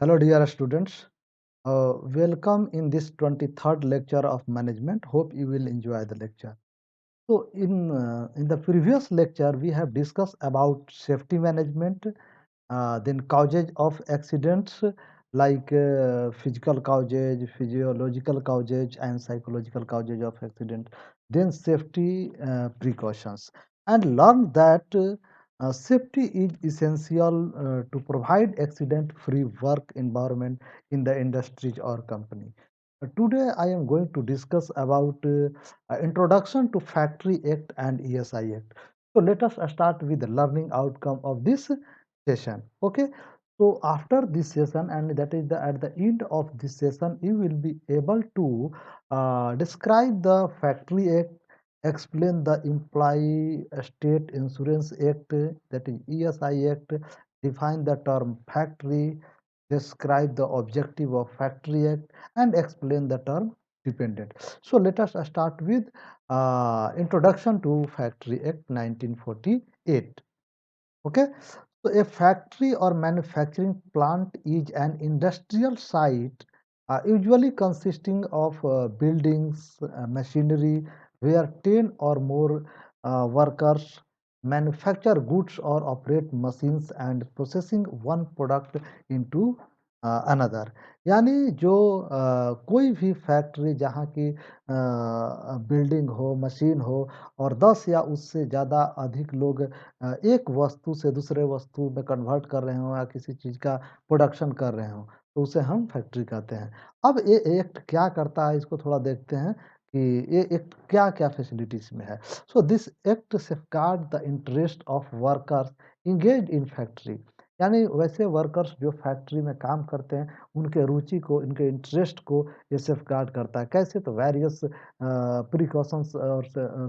Hello, dear students. Welcome in this 23rd lecture of management. Hope you will enjoy the lecture. So, in the previous lecture, we have discussed about safety management, then causes of accidents like physical causes, physiological causes, and psychological causes of accident. Then safety precautions, and learn that safety is essential to provide accident-free work environment in the industries or company. Today, I am going to discuss about introduction to Factory Act and ESI Act. So let us start with the learning outcome of this session. Okay, so after this session, and that is at the end of this session, you will be able to describe the Factory Act, explain the Employee State Insurance Act, that is ESI Act, define the term factory, describe the objective of Factory Act, and explain the term dependent. So let us start with introduction to Factory Act 1948. Okay, so a factory or manufacturing plant is an industrial site, usually consisting of buildings, machinery, where 10 or more workers manufacture goods or operate machines and processing one product into another. यानी जो कोई भी factory जहाँ की building हो, machine हो और 10 या उससे ज़्यादा अधिक लोग एक वस्तु से दूसरे वस्तु में कन्वर्ट कर रहे हों या किसी चीज़ का प्रोडक्शन कर रहे हों, तो उसे हम फैक्ट्री कहते हैं। अब ये एक्ट क्या करता है, इसको थोड़ा देखते हैं कि ये एक्ट क्या-क्या फैसिलिटीज़ में है। So this act safeguard the interest of workers engaged in factory, यानी वैसे वर्कर्स जो फैक्ट्री में काम करते हैं, उनके रुचि को, इनके इंटरेस्ट को ये सेफगार्ड करता है। कैसे? तो वेरियस प्रिकॉशंस और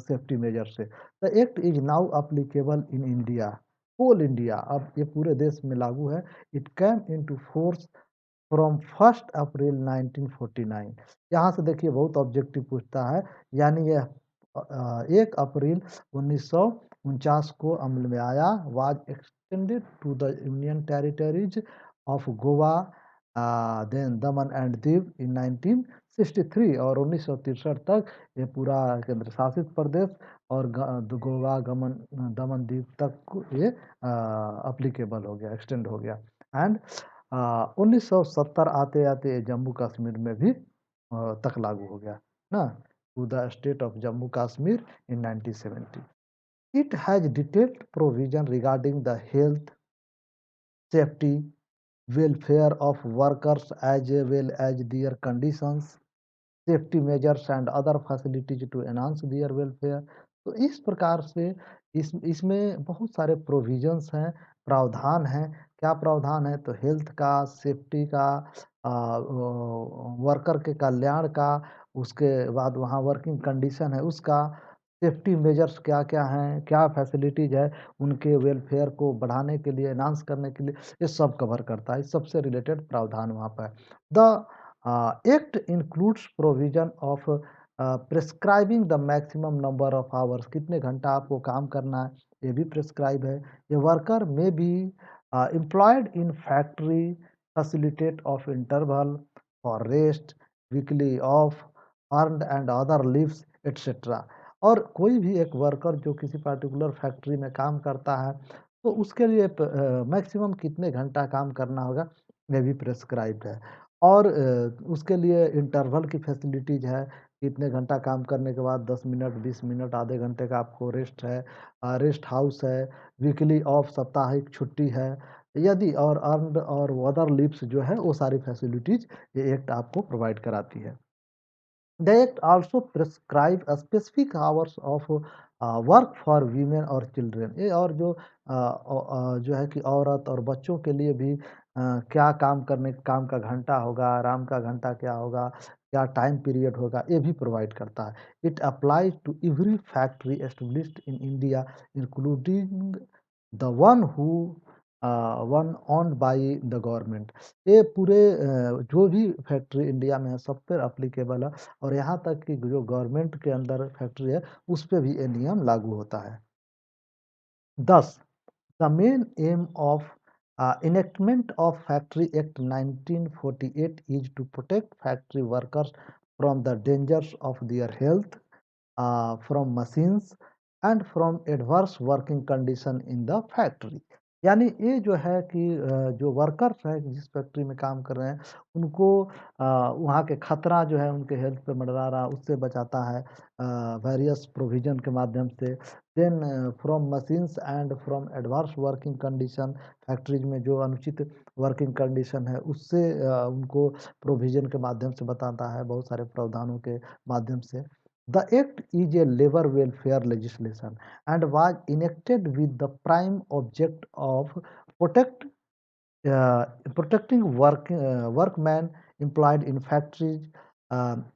सेफ्टी मेजर से। The act is now applicable in India, whole India, अब ये पूरे देश में लागू है। It came into force from 1 April 1949। यहाँ से देखिए बहुत ऑब्जेक्टिव पूछता है, यानी यह 1 अप्रैल 1949 को अमल में आया। Was extended to the union territories of Goa, then Daman and Diu in 1963, और 1963 तक ये पूरा केंद्र शासित प्रदेश और गोवा दमन दीव तक ये अप्लीकेबल हो गया, एक्सटेंड हो गया। एंड 1970 आते आते जम्मू कश्मीर में भी तक लागू हो गया ना, to the state of Jammu Kashmir in 1970। It has detailed provision regarding the health, safety, welfare of workers as well as their conditions, safety measures and other facilities to enhance their welfare। तो इस प्रकार से इसमें बहुत सारे प्रोविजंस हैं, प्रावधान हैं। क्या प्रावधान है? तो हेल्थ का, सेफ्टी का, वर्कर के कल्याण का, उसके बाद वहाँ वर्किंग कंडीशन है उसका, सेफ्टी मेजर्स क्या-क्या हैं, क्या फैसिलिटीज़ है, उनके वेलफेयर को बढ़ाने के लिए, एनहांस करने के लिए, ये सब कवर करता है। इस सबसे रिलेटेड प्रावधान वहाँ पर है। The act includes provision of prescribing the maximum number of hours, कितने घंटा आपको काम करना है, ये भी प्रिस्क्राइब है। ये वर्कर में be employed in factory facilitate of interval for rest, weekly off, earned and other leaves etcetera. और कोई भी एक वर्कर जो किसी पार्टिकुलर फैक्ट्री में काम करता है, तो उसके लिए मैक्सिमम कितने घंटा काम करना होगा, ये भी प्रिस्क्राइब्ड है। और उसके लिए इंटरवल की फैसिलिटीज़ है, कितने घंटा काम करने के बाद 10 मिनट, 20 मिनट, आधे घंटे का आपको रेस्ट है, रेस्ट हाउस है, वीकली ऑफ, साप्ताहिक छुट्टी है, यदि और अर्न्ड और अदर लीव्स जो है, वो सारी फैसिलिटीज़ ये एक्ट आपको प्रोवाइड कराती है। The act also prescribe specific hours of work for women और चिल्ड्रेन। ये और जो है कि औरत और बच्चों के लिए भी क्या काम का घंटा होगा, आराम का घंटा क्या होगा, क्या टाइम पीरियड होगा, ये भी प्रोवाइड करता है। It applies to every factory established in India including the one owned by the government. ये पूरे जो भी फैक्ट्री इंडिया में है सब पे एप्लीकेबल है, और यहाँ तक कि जो गवर्नमेंट के अंदर फैक्ट्री है उस पे भी ये नियम लागू होता है। 10, the main M of Enactment of Factory Act 1948 is to protect factory workers from the dangers of their health, from machines and from adverse working condition in the factory। यानी ये जो है कि जो वर्कर्स हैं जिस फैक्ट्री में काम कर रहे हैं उनको वहाँ के खतरा जो है उनके हेल्थ पे मंडरा रहा उससे बचाता है वेरियस प्रोविजन के माध्यम से। Then from machines and from adverse working condition, factories में जो अनुचित वर्किंग कंडीशन है उससे उनको प्रोविजन के माध्यम से बताता है, बहुत सारे प्रावधानों के माध्यम से। The act is a labor welfare legislation and was enacted with the prime object of protect uh, protecting workmen employed in factories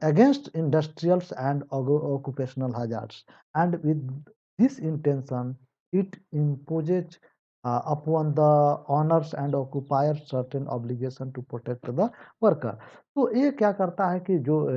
against industrial and occupational hazards. And with this intention, it imposes upon the owners and occupiers certain obligation to protect the worker। तो ये क्या करता है कि जो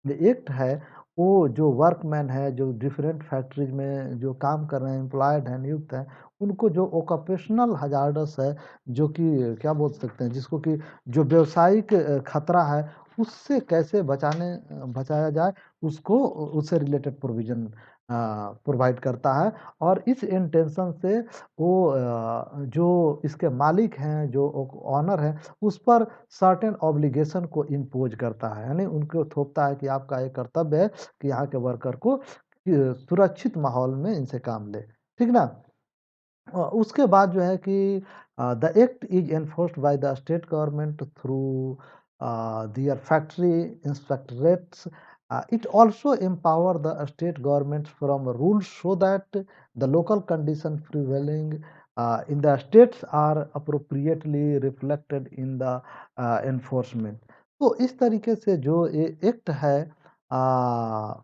act है वो जो वर्कमैन है जो डिफरेंट फैक्ट्रीज में जो काम कर रहे हैं, एम्प्लॉयड हैं, नियुक्त हैं, उनको जो ओक्यूपेशनल हजार्डस है, जो कि क्या बोल सकते हैं जिसको कि जो व्यावसायिक खतरा है उससे कैसे बचाया जाए उसको उससे रिलेटेड प्रोविजन प्रोवाइड करता है। और इस इंटेंशन से वो जो इसके मालिक हैं जो ऑनर हैं उस पर सर्टेन ऑब्लिगेशन को इम्पोज करता है, यानी उनको थोपता है कि आपका ये कर्तव्य है कि यहाँ के वर्कर को सुरक्षित माहौल में इनसे काम ले, ठीक ना। उसके बाद जो है कि the act is enforced by the state government through their factory inspectorates. It also empower the state government from rules so that the local condition prevailing in the states are appropriately reflected in the enforcement. तो इस तरीके से जो ये act है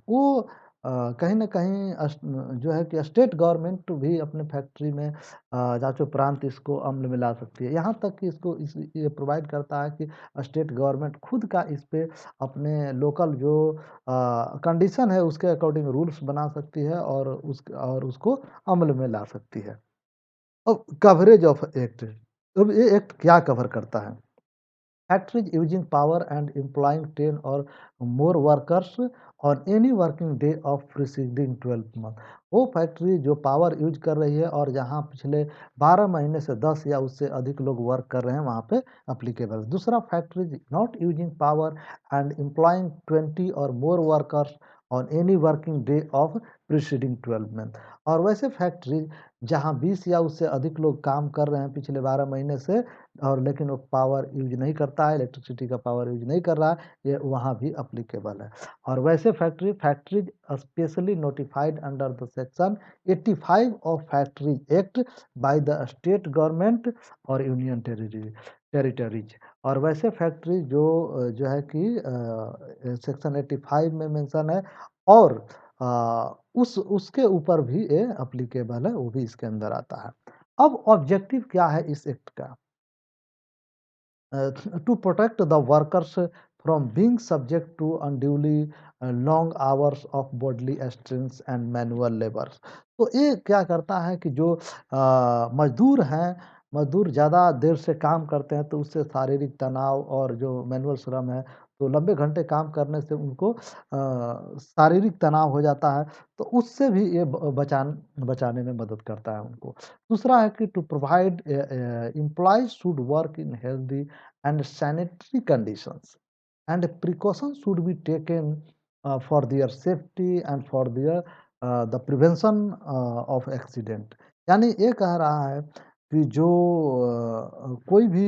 वो कहीं न कहीं जो है कि स्टेट गवर्नमेंट भी अपने फैक्ट्री में जाँच-उपरांत इसको अमल में ला सकती है। यहाँ तक कि इसको ये प्रोवाइड करता है कि स्टेट गवर्नमेंट खुद का इस पे अपने लोकल जो कंडीशन है उसके अकॉर्डिंग रूल्स बना सकती है और उसको अमल में ला सकती है। अब कवरेज ऑफ एक्ट, अब ये एक्ट क्या कवर करता है? Factories using power and employing 10 or more workers on any working day of preceding 12 month। वो फैक्ट्री जो पावर यूज कर रही है और जहाँ पिछले 12 महीने से 10 या उससे अधिक लोग वर्क कर रहे हैं वहाँ पे अप्लीकेबल। दूसरा, factories not using power and employing 20 or more workers on any working day of preceding 12 month. और वैसे फैक्ट्री जहाँ 20 या उससे अधिक लोग काम कर रहे हैं पिछले 12 महीने से और लेकिन वो पावर यूज़ नहीं करता है, इलेक्ट्रिसिटी का पावर यूज़ नहीं कर रहा है, ये वहाँ भी एप्लीकेबल है। और वैसे factories specially notified under the section 85 of factories act by the state government और यूनियन टेरिटरीज़। और वैसे फैक्ट्री जो है कि सेक्शन 85 में मेंशन है और उस उसके ऊपर भी ये एप्लीकेबल है, वो भी इसके अंदर आता है। अब ऑब्जेक्टिव क्या है इस एक्ट का? to protect the workers from being subject to unduly long hours of bodily strains and manual labors। तो ये क्या करता है कि जो मजदूर हैं, मजदूर ज़्यादा देर से काम करते हैं तो उससे शारीरिक तनाव और जो मैनुअल श्रम है तो लंबे घंटे काम करने से उनको शारीरिक तनाव हो जाता है, तो उससे भी ये बचाने में मदद करता है उनको। दूसरा है कि to provide employees should work in healthy and sanitary conditions and precautions should be taken for their safety and for their the prevention of accident। यानी ये कह रहा है कि जो कोई भी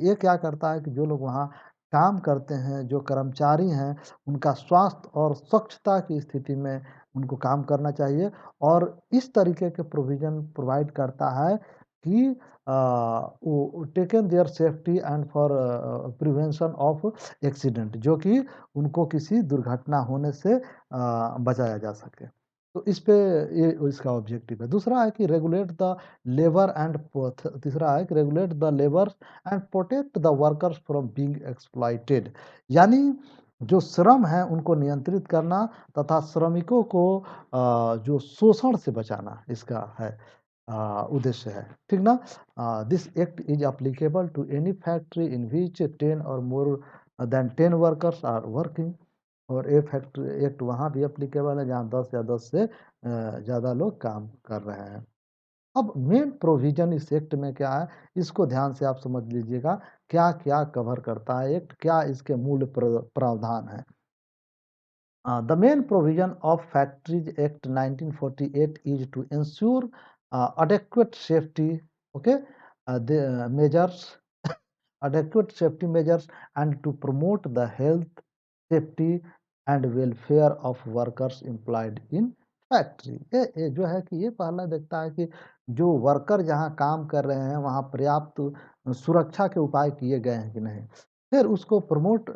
ये क्या करता है कि जो लोग वहाँ काम करते हैं, जो कर्मचारी हैं, उनका स्वास्थ्य और स्वच्छता की स्थिति में उनको काम करना चाहिए और इस तरीके के प्रोविज़न प्रोवाइड करता है कि वो taken their safety and for prevention of accident, जो कि उनको किसी दुर्घटना होने से बचाया जा सके। तो इस पे ये इसका ऑब्जेक्टिव है। दूसरा है कि रेगुलेट द लेबर एंड तीसरा है कि regulate the labour and protect the workers from being exploited. यानी जो श्रम है उनको नियंत्रित करना तथा श्रमिकों को जो शोषण से बचाना इसका है। उद्देश्य है, ठीक ना? This act is applicable to any factory in which 10 और more than 10 workers are working. और ये फैक्ट्री एक्ट वहाँ भी अप्लीकेबल है जहाँ 10 या 10 से ज़्यादा लोग काम कर रहे हैं। अब मेन प्रोविजन इस एक्ट में क्या है, इसको ध्यान से आप समझ लीजिएगा, क्या-क्या कवर करता है एक्ट, क्या इसके मूल प्रावधान है। The main provision of Factories Act 1948 is to ensure adequate safety, okay, the measures, adequate safety measures, and to promote the health, safety and welfare of workers employed in factory. ये जो है कि ये पहला देखता है कि जो वर्कर जहाँ काम कर रहे हैं वहाँ पर्याप्त सुरक्षा के उपाय किए गए हैं कि नहीं। फिर उसको प्रमोट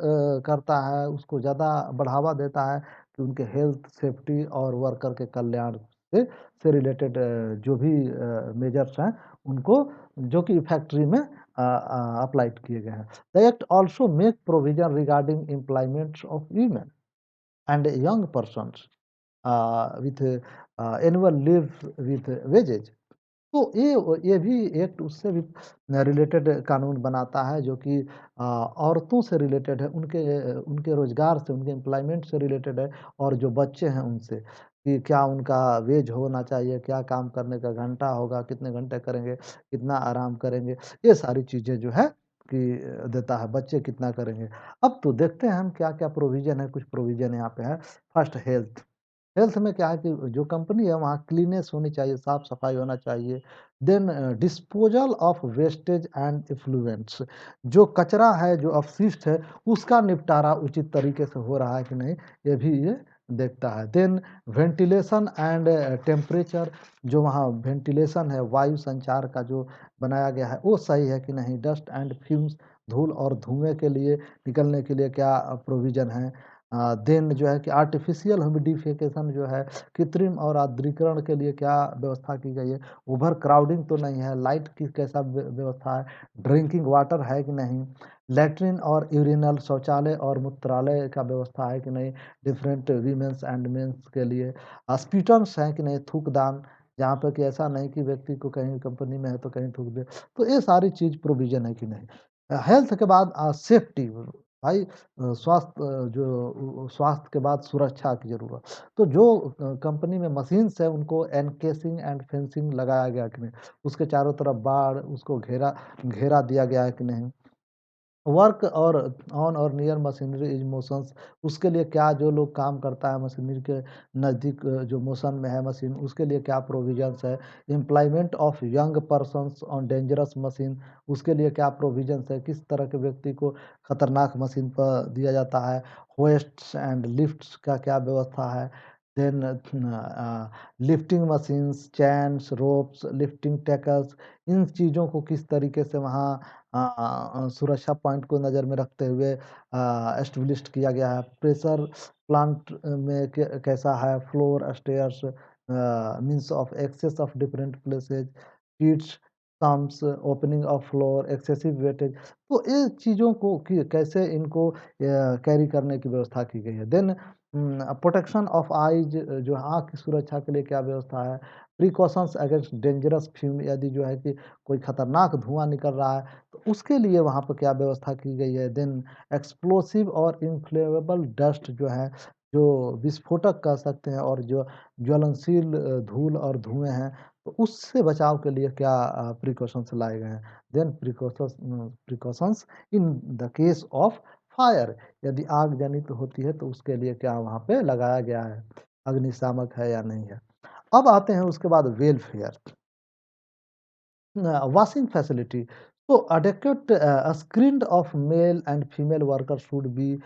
करता है, उसको ज़्यादा बढ़ावा देता है कि उनके हेल्थ, सेफ्टी और वर्कर के कल्याण से रिलेटेड जो भी मेजर्स हैं, उनको जो कि फैक्ट्री में अप्लाइड किए गए हैं। The act also make provision regarding employment of women and young persons with annual leave with wages. तो ये भी एक्ट उससे भी रिलेटेड कानून बनाता है जो कि औरतों से रिलेटेड है, उनके रोज़गार से, उनके एम्प्लॉयमेंट से रिलेटेड है और जो बच्चे हैं उनसे, कि क्या उनका वेज होना चाहिए, क्या काम करने का घंटा होगा, कितने घंटे करेंगे, कितना आराम करेंगे, ये सारी चीज़ें जो है कि देता है, बच्चे कितना करेंगे। अब तो देखते हैं हम क्या-क्या प्रोविज़न है, कुछ प्रोविज़न यहाँ पे है। First health. हेल्थ में क्या है कि जो कंपनी है वहाँ क्लीनेस होनी चाहिए, साफ-सफाई होना चाहिए। Then disposal of wastage and effluents, जो कचरा है, जो अपशिष्ट है, उसका निपटारा उचित तरीके से हो रहा है कि नहीं, ये भी ये देखता है। देन वेंटिलेशन एंड टेम्परेचर, जो वहाँ वेंटिलेशन है, वायु संचार का जो बनाया गया है, वो सही है कि नहीं। डस्ट एंड फ्यूम्स, धूल और धुएँ के लिए निकलने के लिए क्या प्रोविज़न है। देन जो है कि आर्टिफ़िशियल ह्यूमिडिफ़िकेशन जो है, कृत्रिम और आर्द्रीकरण के लिए क्या व्यवस्था की गई है। ओवर क्राउडिंग तो नहीं है, लाइट की कैसा व्यवस्था है, ड्रिंकिंग वाटर है कि नहीं, लैट्रिन और यूरिनल शौचालय और मूत्रालय का व्यवस्था है कि नहीं, डिफरेंट वीमेंस एंड मेंस के लिए, हॉस्पिटल्स हैं कि नहीं, थूकदान, जहाँ पे कि ऐसा नहीं कि व्यक्ति को कहीं कंपनी में है तो कहीं थूक दे। तो ये सारी चीज़ प्रोविज़न है कि नहीं। हेल्थ के बाद सेफ्टी, भाई स्वास्थ्य, स्वास्थ्य के बाद सुरक्षा की ज़रूरत। तो जो कंपनी में मशीन्स है उनको एनकेसिंग एंड फेंसिंग लगाया गया कि नहीं, उसके चारों तरफ बाड़, उसको घेरा घेरा दिया गया है कि नहीं। वर्क और ऑन और नियर मशीनरी इज मोशंस, उसके लिए क्या, जो लोग काम करता है मशीनरी के नज़दीक जो मोशन में है मशीन, उसके लिए क्या प्रोविजंस है। Employment of young persons on dangerous machine, उसके लिए क्या प्रोविजंस है, किस तरह के व्यक्ति को खतरनाक मशीन पर दिया जाता है। होइस्ट्स एंड लिफ्ट्स का क्या व्यवस्था है। Then lifting machines, chains, ropes, lifting tackles, इन चीज़ों को किस तरीके से वहाँ सुरक्षा पॉइंट को नज़र में रखते हुए एस्टेब्लिश्ड किया गया है। प्रेशर प्लांट में कैसा है, floor, stairs, means of access of different places, pits, sumps, opening of floor, excessive weightage. तो ये चीज़ों को कि कैसे इनको कैरी करने की व्यवस्था की गई है। देन प्रोटेक्शन ऑफ आइज, जो आँख की सुरक्षा के लिए क्या व्यवस्था है। प्रिकॉशंस अगेंस्ट डेंजरस फ्यूम, यदि जो है कि कोई खतरनाक धुआँ निकल रहा है तो उसके लिए वहाँ पर क्या व्यवस्था की गई है। देन एक्सप्लोसिव और इन्फ्लेमेबल डस्ट जो है, जो विस्फोटक कह सकते हैं और जो ज्वलनशील धूल और धुएँ हैं, तो उससे बचाव के लिए क्या प्रिकॉशंस लाए गए हैं। Then precautions in the case of fire, यदि आग जनित होती है तो उसके लिए क्या वहाँ पे लगाया गया है, अग्निशामक है या नहीं है। अब आते हैं उसके बाद welfare. washing facility. So adequate screened of male and female workers should be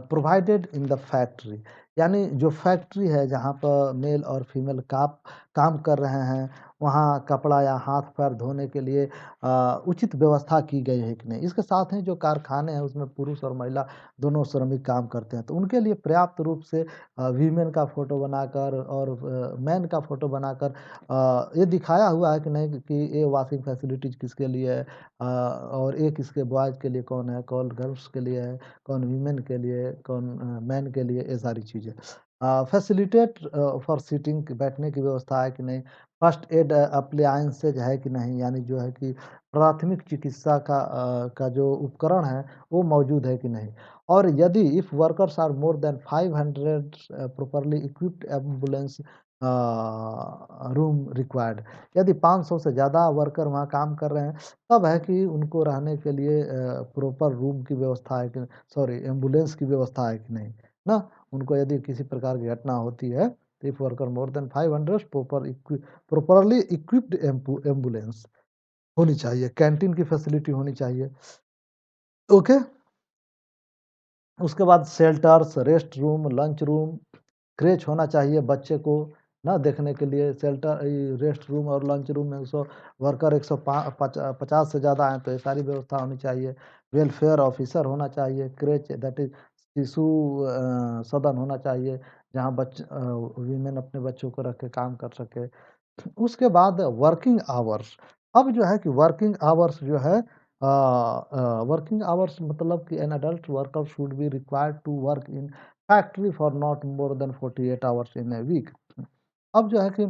provided in the factory. यानी जो फैक्ट्री है जहाँ पर मेल और फीमेल काम कर रहे हैं, वहाँ कपड़ा या हाथ पैर धोने के लिए उचित व्यवस्था की गई है कि नहीं। इसके साथ ही जो कारखाने हैं उसमें पुरुष और महिला दोनों श्रमिक काम करते हैं, तो उनके लिए पर्याप्त रूप से वीमेन का फ़ोटो बनाकर और मैन का फ़ोटो बनाकर ये दिखाया हुआ है कि नहीं कि ये वॉशिंग फैसिलिटीज़ किसके लिए है, और ये किसके, बॉयज़ के लिए कौन है, कौन गर्ल्स के लिए है, कौन वीमेन के लिए, कौन मैन के लिए, ये सारी चीज़ें। फैसिलिटेट फॉर सीटिंग, बैठने की व्यवस्था है कि नहीं। फर्स्ट एड अप्लायंसेज है कि नहीं, यानी जो है कि प्राथमिक चिकित्सा का जो उपकरण है वो मौजूद है कि नहीं। और यदि if workers are more than 500 properly equipped ambulance room required, यदि 500 से ज़्यादा वर्कर वहाँ काम कर रहे हैं, तब है कि उनको रहने के लिए प्रॉपर रूम की व्यवस्था है कि, सॉरी, एम्बुलेंस की व्यवस्था है कि नहीं, ना? उनको यदि किसी प्रकार की घटना होती है, तो if worker more than 500 properly equipped ambulance होनी चाहिए, कैंटीन की फैसिलिटी होनी चाहिए। ओके। उसके बाद shelters, rest room, lunch room, creche होना चाहिए बच्चे को ना देखने के लिए। शेल्टर, रेस्ट रूम और लंच रूम में 100 वर्कर, 150 से ज़्यादा हैं तो ये सारी व्यवस्था होनी चाहिए। वेलफेयर ऑफिसर होना चाहिए। क्रेच, दैट इज शिशु सदन होना चाहिए, जहाँ वीमेन अपने बच्चों को रख के काम कर सके। उसके बाद वर्किंग आवर्स। अब जो है कि वर्किंग आवर्स जो है, वर्किंग आवर्स मतलब कि an adult worker should be required to work in factory for not more than 48 hours in a week. अब जो है कि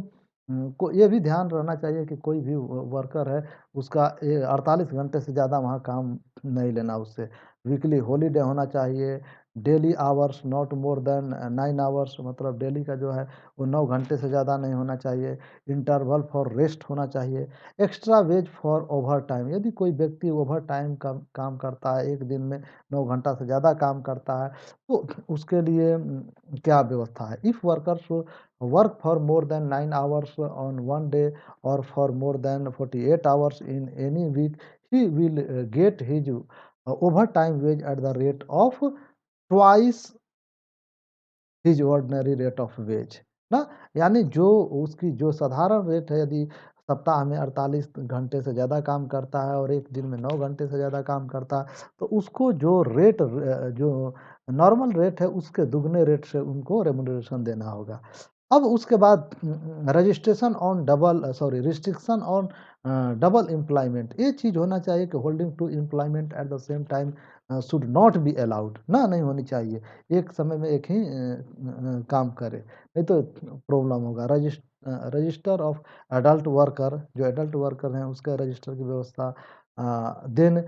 को ये भी ध्यान रहना चाहिए कि कोई भी वर्कर है, उसका 48 घंटे से ज़्यादा वहाँ काम नहीं लेना उससे। वीकली हॉलीडे होना चाहिए। Daily hours not more then 9 hours, मतलब डेली का जो है वो 9 घंटे से ज़्यादा नहीं होना चाहिए। इंटरवल फॉर रेस्ट होना चाहिए। Extra ways for over time, यदि कोई व्यक्ति ओवर टाइम का काम करता है, एक दिन में 9 घंटा से ज़्यादा काम करता है, तो उसके लिए क्या व्यवस्था है? If workers work for more than 9 hours on one day or for more than 48 hours in any week, he will get his overtime wage at the rate of twice his ordinary rate of wage, ना? यानी जो उसकी जो साधारण rate है, यदि सप्ताह में 48 घंटे से ज़्यादा काम करता है और एक दिन में 9 घंटे से ज़्यादा काम करता है, तो उसको जो रेट जो नॉर्मल रेट है, उसके दुगने रेट से उनको रेम्युनरेशन देना होगा। अब उसके बाद registration on double, sorry, restriction on double employment, ये चीज़ होना चाहिए कि holding two employment at the same time should not be allowed, ना, नहीं होनी चाहिए। एक समय में एक ही काम करे, नहीं तो प्रॉब्लम होगा। रजिस्टर ऑफ एडल्ट वर्कर, जो एडल्ट वर्कर हैं उसका रजिस्टर की व्यवस्था। Then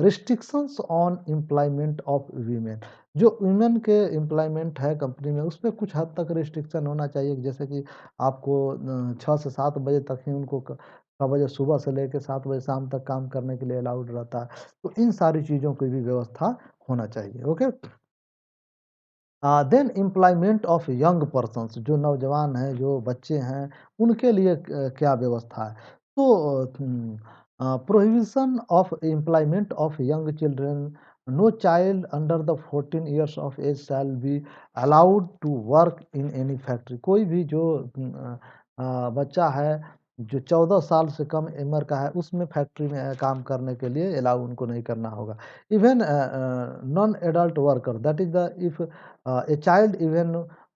restrictions on employment of women, जो वुमेन के एम्प्लॉयमेंट है कंपनी में, उस पे कुछ हद तक रिस्ट्रिक्शन होना चाहिए, जैसे कि आपको 6 से 7 बजे तक ही उनको 6 बजे सुबह से लेके 7 बजे शाम तक काम करने के लिए अलाउड रहता है। तो इन सारी चीज़ों की भी व्यवस्था होना चाहिए। Okay. Then employment of young persons, जो नौजवान हैं, जो बच्चे हैं, उनके लिए क्या व्यवस्था है? तो prohibition of employment of young children, no child under the 14 years of age shall be allowed to work in any factory. कोई भी जो बच्चा है जो 14 साल से कम उम्र का है, उसमें फैक्ट्री में काम करने के लिए अलाउ उनको नहीं करना होगा। Even non adult worker, that is the if a child even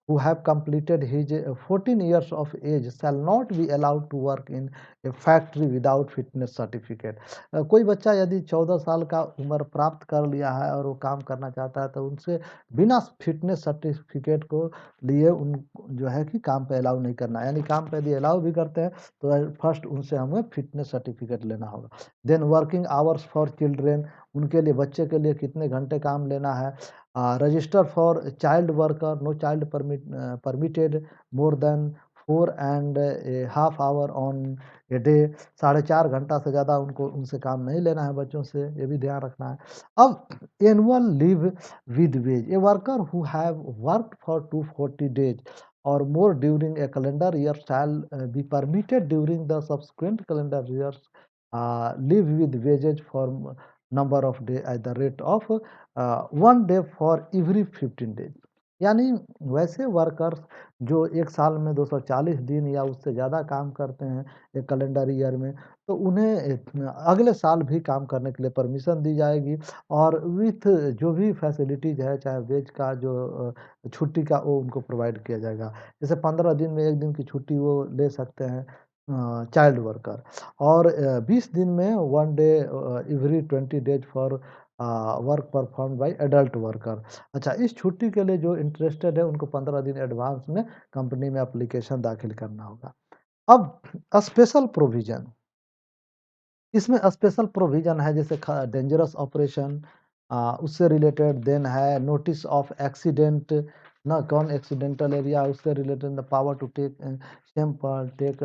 who have completed his 14 years of age shall not be allowed to work in a factory without fitness certificate। कोई बच्चा यदि 14 साल का उम्र प्राप्त कर लिया है और वो काम करना चाहता है, तो उनसे बिना फिटनेस सर्टिफिकेट को लिए उन जो है कि काम पे अलाउ नहीं करना है। यानी काम पे यदि अलाउ भी करते हैं, तो फर्स्ट उनसे हमें फिटनेस सर्टिफिकेट लेना होगा। Then working hours for children, उनके लिए, बच्चे के लिए कितने घंटे काम लेना है। Register for child worker, no child permitted more than 4.5 hour on a day। 4.5 घंटा से ज़्यादा उनको उनसे काम नहीं लेना है बच्चों से, ये भी ध्यान रखना है। अब annual leave with wage, a worker who have worked for 240 days or more during a calendar year shall be permitted during the subsequent calendar years live with wages for number of day at the rate of 1 day for every 15 days। यानी वैसे workers जो एक साल में 240 दिन या उससे ज़्यादा काम करते हैं एक कैलेंडर ईयर में, तो उन्हें अगले साल भी काम करने के लिए परमिशन दी जाएगी, और विथ जो भी फैसिलिटीज़ है, चाहे वेज का जो छुट्टी का, वो उनको प्रोवाइड किया जाएगा। जैसे 15 दिन में 1 दिन की छुट्टी वो ले सकते हैं चाइल्ड वर्कर, और 20 दिन में 1 day every 20 days for work perform by adult worker. अच्छा, इस छुट्टी के लिए जो इंटरेस्टेड है, उनको 15 दिन एडवांस में कंपनी में एप्लीकेशन दाखिल करना होगा। अब स्पेशल प्रोविजन, इसमें स्पेशल प्रोविजन है जैसे डेंजरस ऑपरेशन, उससे रिलेटेड। देन है नोटिस ऑफ एक्सीडेंट, ना कौन एक्सीडेंटल एरिया, उससे related the power to take sample, take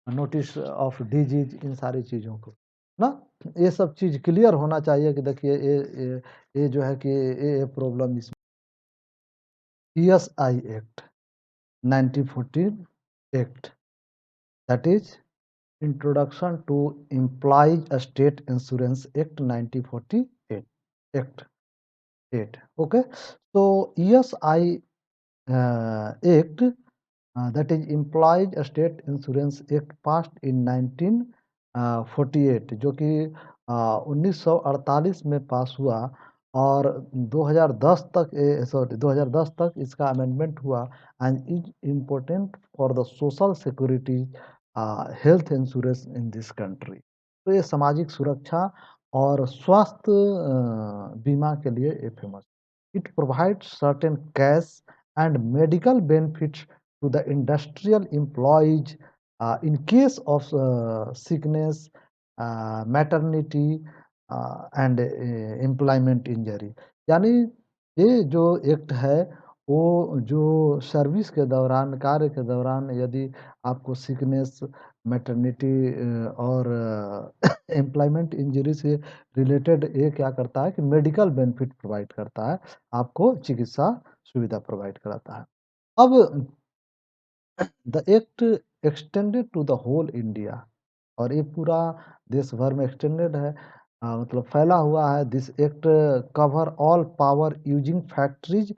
notice of disease, इन सारी चीज़ों को ना, ये सब चीज़ क्लियर होना चाहिए कि देखिए ये जो है कि ये प्रॉब्लम इस PSI act 1914 act, that is introduction to employees state insurance act 1948 act 8, okay. So ESI Act, that is Employees State Insurance Act, passed in 1948, जो कि 1948 में पास हुआ, और 2010 तक, सॉरी 2010 तक इसका अमेंडमेंट हुआ, and is important for the social security health insurance in this country. तो ये सामाजिक सुरक्षा और स्वास्थ्य बीमा के लिए ये famous. It provides certain cash and medical benefits to the industrial employees in case of sickness, maternity and employment injury। यानी ये जो एक्ट है वो जो सर्विस के दौरान, कार्य के दौरान यदि आपको सिकनेस, मैटरनिटी और एम्प्लॉयमेंट इंजरी से रिलेटेड, ये क्या करता है कि मेडिकल बेनिफिट प्रोवाइड करता है, आपको चिकित्सा सुविधा प्रोवाइड कराता है। अब the act extended to the whole India, और ये पूरा देश भर में एक्सटेंडेड है, मतलब फैला हुआ है। This act cover all power using factories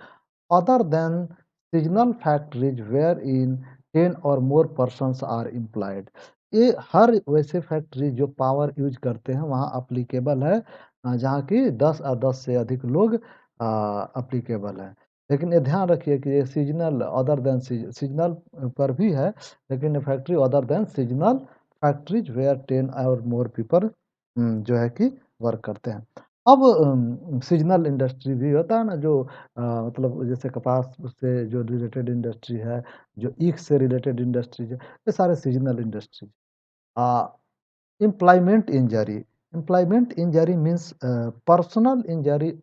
other than seasonal factories where in 10 और मोर पर्सन्स आर एम्प्लॉयड। ये हर वैसे फैक्ट्री जो पावर यूज करते हैं वहाँ अप्लीकेबल है, जहाँ की 10 और 10 से अधिक लोग अप्लीकेबल है। लेकिन ये ध्यान रखिए कि ये सीजनल अदर देन सीजनल पर भी है, लेकिन factory other than seasonal factories where 10 और मोर पीपल जो है कि वर्क करते हैं। अब सीजनल इंडस्ट्री भी होता है ना, जो मतलब जैसे कपास से जो रिलेटेड इंडस्ट्री है, जो ईख से रिलेटेड इंडस्ट्रीज है, ये सारे seasonal industry. Employment injury. Employment injury means personal injury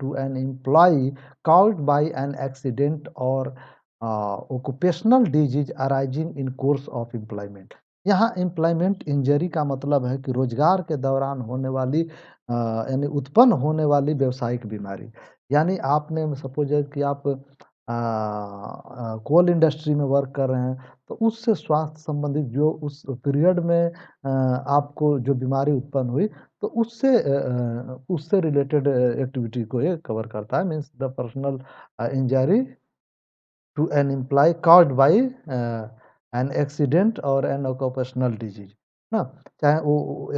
to an employee caused by an accident or occupational disease arising in course of employment। यहाँ एम्प्लॉयमेंट इंजरी का मतलब है कि रोजगार के दौरान होने वाली यानी उत्पन्न होने वाली व्यावसायिक बीमारी। यानी आपने सपोज कि आप कोल इंडस्ट्री में वर्क कर रहे हैं, तो उससे स्वास्थ्य संबंधित जो उस पीरियड में आपको जो बीमारी उत्पन्न हुई, तो उससे रिलेटेड एक्टिविटी को ये कवर करता है। Means the personal injury to an employee caused by an accident और एन ऑक्यूपेशनल डिजीज ना, चाहे वो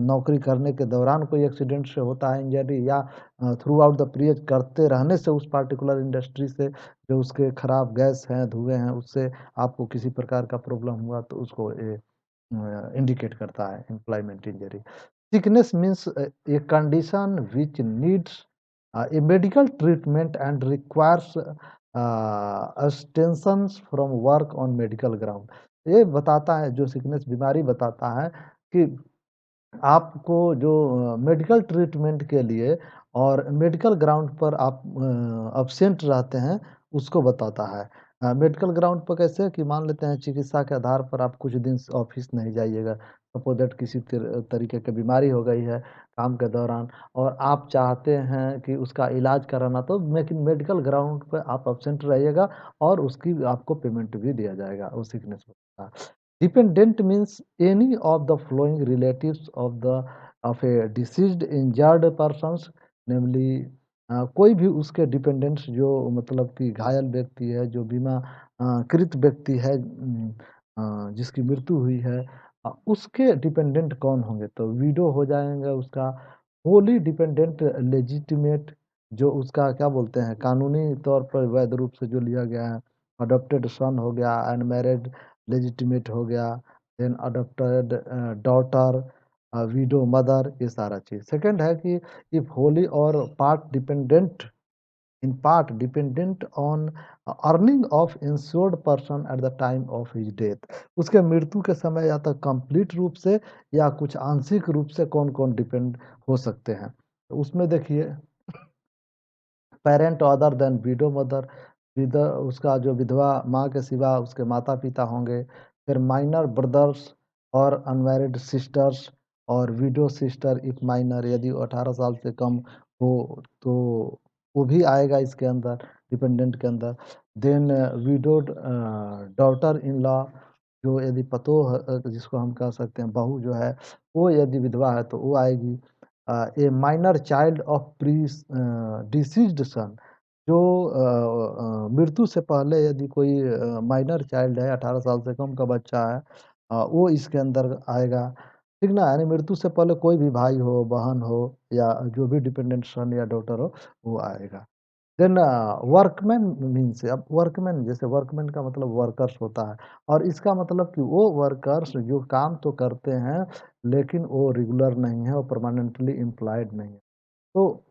नौकरी करने के दौरान कोई एक्सीडेंट से होता है इंजरी, या थ्रू आउट द पीरियड करते रहने से उस पार्टिकुलर इंडस्ट्री से जो उसके खराब गैस हैं, धुएँ हैं, उससे आपको किसी प्रकार का प्रॉब्लम हुआ, तो उसको ये इंडिकेट करता है employment injury. Sickness means a condition which needs a medical treatment and requires abstentions from work on medical ground। ये बताता है, जो सिकनेस बीमारी बताता है कि आपको जो मेडिकल ट्रीटमेंट के लिए और मेडिकल ग्राउंड पर आप एब्सेंट रहते हैं, उसको बताता है। मेडिकल ग्राउंड पर कैसे कि मान लेते हैं चिकित्सा के आधार पर आप कुछ दिन ऑफिस नहीं जाइएगा, सपोज दैट किसी तरीके की बीमारी हो गई है काम के दौरान, और आप चाहते हैं कि उसका इलाज कराना, तो लेकिन मेडिकल ग्राउंड पर आप एब्सेंट रहिएगा, और उसकी आपको पेमेंट भी दिया जाएगा उस सिकनेस का। Dependent means any of the following relatives of a deceased injured persons, namely कोई भी उसके डिपेंडेंट्स जो मतलब कि घायल व्यक्ति है, जो बीमा कृत व्यक्ति है, जिसकी मृत्यु हुई है, उसके डिपेंडेंट कौन होंगे, तो विडो हो जाएंगे उसका, होली डिपेंडेंट लेजिटिमेट, जो उसका क्या बोलते हैं कानूनी तौर पर वैध रूप से जो लिया गया है, अडॉप्टेड सन हो गया, अनमैरिड लेजिटिमेट हो गया, then adopted daughter, widow mother, ये सारा चीज़। सेकंड है कि इफ होली और part dependent in part dependent on earning of insured person at the time of his death. उसके मृत्यु के समय या तो कंप्लीट रूप से या कुछ आंशिक रूप से कौन-कौन डिपेंड हो सकते हैं। तो उसमें देखिए parent other than window mother, with उसका जो विधवा माँ के सिवा उसके माता-पिता होंगे। फिर माइनर ब्रदर्स और अनमैरिड सिस्टर्स और विडो सिस्टर इफ माइनर, यदि वो 18 साल से कम हो तो वो भी आएगा इसके अंदर, डिपेंडेंट के अंदर। Then widowed daughter in law, जो यदि पतोह जिसको हम कह सकते हैं बहू जो है, वो यदि विधवा है तो वो आएगी। A minor child of deceased son, जो मृत्यु से पहले यदि कोई माइनर चाइल्ड है, 18 साल से कम का बच्चा है, वो इसके अंदर आएगा, ठीक ना? यानी मृत्यु से पहले कोई भी भाई हो, बहन हो या जो भी डिपेंडेंट सन या डॉटर हो, वो आएगा। देन वर्कमैन मीन्स, अब वर्कमैन जैसे वर्कमैन का मतलब वर्कर्स होता है, और इसका मतलब कि वो वर्कर्स जो काम तो करते हैं लेकिन वो रेगुलर नहीं है, वो परमानेंटली एम्प्लॉयड नहीं है। तो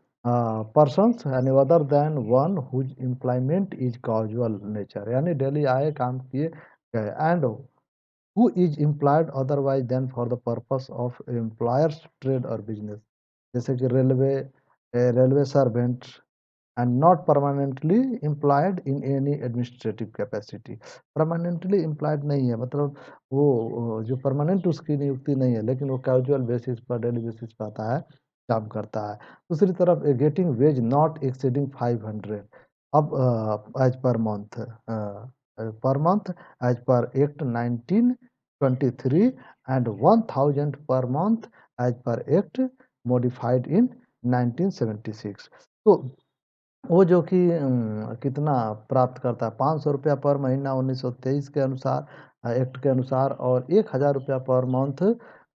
पर्सन्स यानी other than one whose employment is casual nature, यानी डेली आए काम किए गए, and who is employed otherwise than for the purpose of employers trade और बिजनेस, जैसे कि railway servant and not permanently employed in any administrative capacity. Permanently employed नहीं है, मतलब वो जो परमानेंट उसकी नियुक्ति नहीं है, लेकिन वो कैजुअल बेसिस पर डेली बेसिस पर आता है, काम करता है। दूसरी तरफ गेटिंग वेज नॉट एक्सीडिंग 500, अब as per month, per month as per act 1923 and 1000 per month as per act modified in 1976। तो वो जो कि कितना प्राप्त करता है, ₹500 पर महीना 1923 के अनुसार, एक्ट के अनुसार, और ₹1000 पर मंथ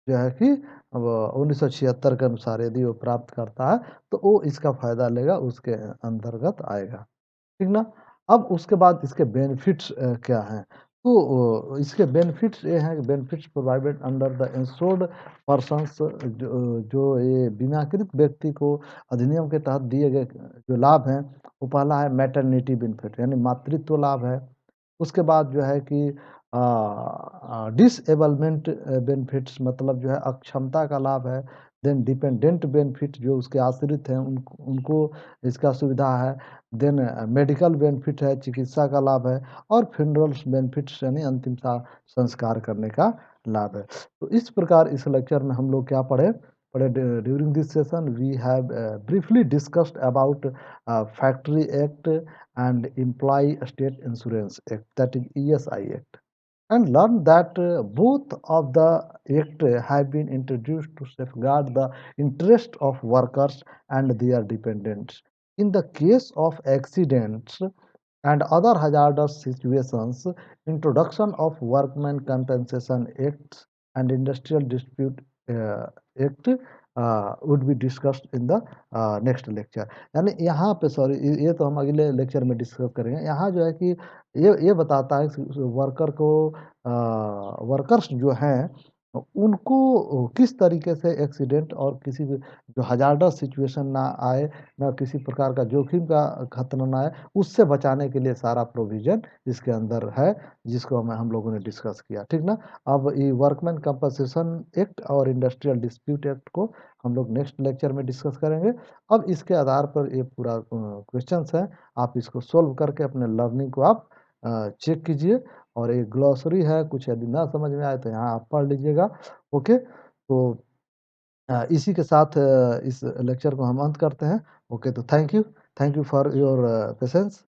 जो है कि वो 1976 के अनुसार यदि वो प्राप्त करता है, तो वो इसका फ़ायदा लेगा, उसके अंतर्गत आएगा। ठीक ना? अब उसके बाद इसके बेनिफिट्स क्या हैं? तो इसके बेनिफिट्स ये हैं कि benefits provided under the insured persons, जो ये बीमाकृत व्यक्ति को अधिनियम के तहत दिए गए जो लाभ हैं, वो पहला है मैटरनिटी बेनिफिट, यानी मातृत्व लाभ है। उसके बाद जो है कि डिसेबलमेंट बेनिफिट्स, मतलब जो है अक्षमता का लाभ है। देन डिपेंडेंट बेनिफिट, जो उसके आश्रित हैं उनको इसका सुविधा है। देन मेडिकल बेनिफिट है, चिकित्सा का लाभ है। और फ्यूनरल्स बेनिफिट्स यानी अंतिम संस्कार करने का लाभ है। तो इस प्रकार इस लेक्चर में हम लोग क्या पढ़े during this session we have briefly discussed about factory act and Employee State Insurance Act, that is ESI Act, and learn that both of the act have been introduced to safeguard the interest of workers and their dependents. In the case of accidents and other hazardous situations, introduction of Workmen Compensation Acts and Industrial Dispute Act would be discussed in the next lecture. यानी यहाँ पे sorry, ये तो हम अगले lecture में discuss करेंगे। यहाँ जो है कि ये बताता है कि वर्कर को वर्कर्स जो हैं उनको किस तरीके से एक्सीडेंट और किसी भी जो हज़ार्डस सिचुएशन ना आए, ना किसी प्रकार का जोखिम का खतरा ना आए, उससे बचाने के लिए सारा प्रोविज़न इसके अंदर है, जिसको हम लोगों ने डिस्कस किया, ठीक ना? अब ये वर्कमैन कंपनसेशन एक्ट और इंडस्ट्रियल डिस्प्यूट एक्ट को हम लोग नेक्स्ट लेक्चर में डिस्कस करेंगे। अब इसके आधार पर ये पूरा क्वेश्चंस है, आप इसको सॉल्व करके अपने लर्निंग को आप चेक कीजिए, और एक ग्लॉसरी है, कुछ यदि ना समझ में आए तो यहाँ आप पढ़ लीजिएगा। ओके, तो इसी के साथ इस लेक्चर को हम अंत करते हैं। ओके, तो thank you for your patience.